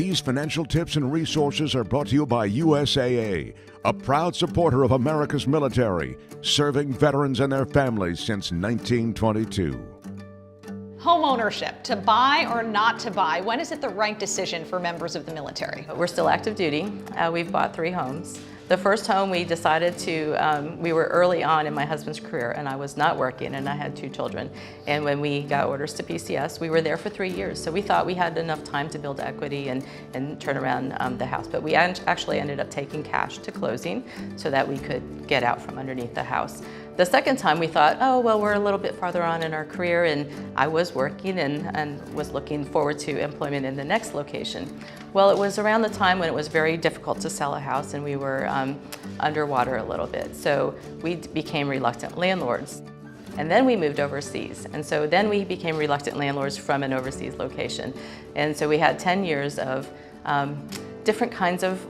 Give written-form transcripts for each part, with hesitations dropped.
These financial tips and resources are brought to you by USAA, a proud supporter of America's military, serving veterans and their families since 1922. Homeownership, to buy or not to buy, when is it the right decision for members of the military? We're still active duty. We've bought 3 homes. The first home we decided to, we were early on in my husband's career and I was not working and I had 2 children. And when we got orders to PCS, we were there for 3 years. So we thought we had enough time to build equity and turn around the house. But we actually ended up taking cash to closing so that we could get out from underneath the house. The second time we thought, oh, well, we're a little bit farther on in our career and I was working and was looking forward to employment in the next location. Well, it was around the time when it was very difficult to sell a house and we were underwater a little bit. So we became reluctant landlords. And then we moved overseas. And so then we became reluctant landlords from an overseas location. And so we had 10 years of different kinds of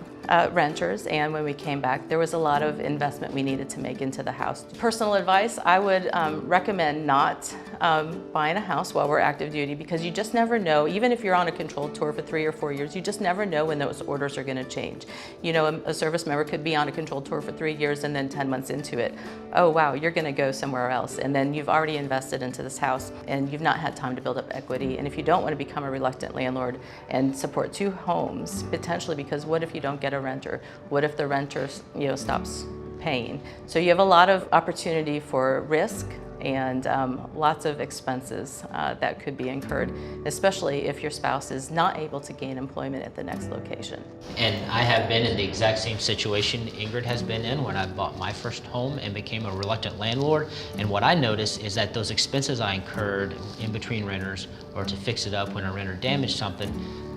renters, and when we came back, there was a lot of investment we needed to make into the house. Personal advice, I would recommend not buying a house while we're active duty because you just never know, even if you're on a controlled tour for 3 or 4 years, you just never know when those orders are going to change. You know, a service member could be on a controlled tour for 3 years and then 10 months into it, oh wow, you're going to go somewhere else, and then you've already invested into this house and you've not had time to build up equity. And if you don't want to become a reluctant landlord and support 2 homes, potentially, because what if you don't get a renter? What if the renter, stops paying? So you have a lot of opportunity for risk and lots of expenses that could be incurred, especially if your spouse is not able to gain employment at the next location. And I have been in the exact same situation Ingrid has been in when I bought my first home and became a reluctant landlord. And what I noticed is that those expenses I incurred in between renters or to fix it up when a renter damaged something,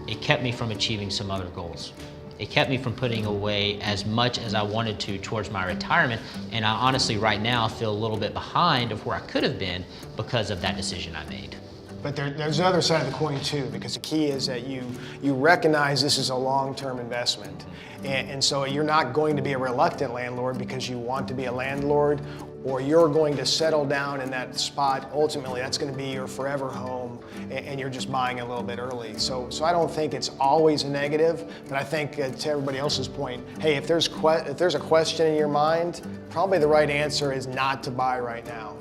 it kept me from achieving some other goals. It kept me from putting away as much as I wanted to towards my retirement, and I honestly right now feel a little bit behind of where I could have been because of that decision I made. But there's the other side of the coin too, because the key is that you recognize this is a long-term investment. And so you're not going to be a reluctant landlord because you want to be a landlord, or you're going to settle down in that spot. Ultimately, that's going to be your forever home, and you're just buying a little bit early. So I don't think it's always a negative, but I think to everybody else's point, hey, if there's a question in your mind, probably the right answer is not to buy right now.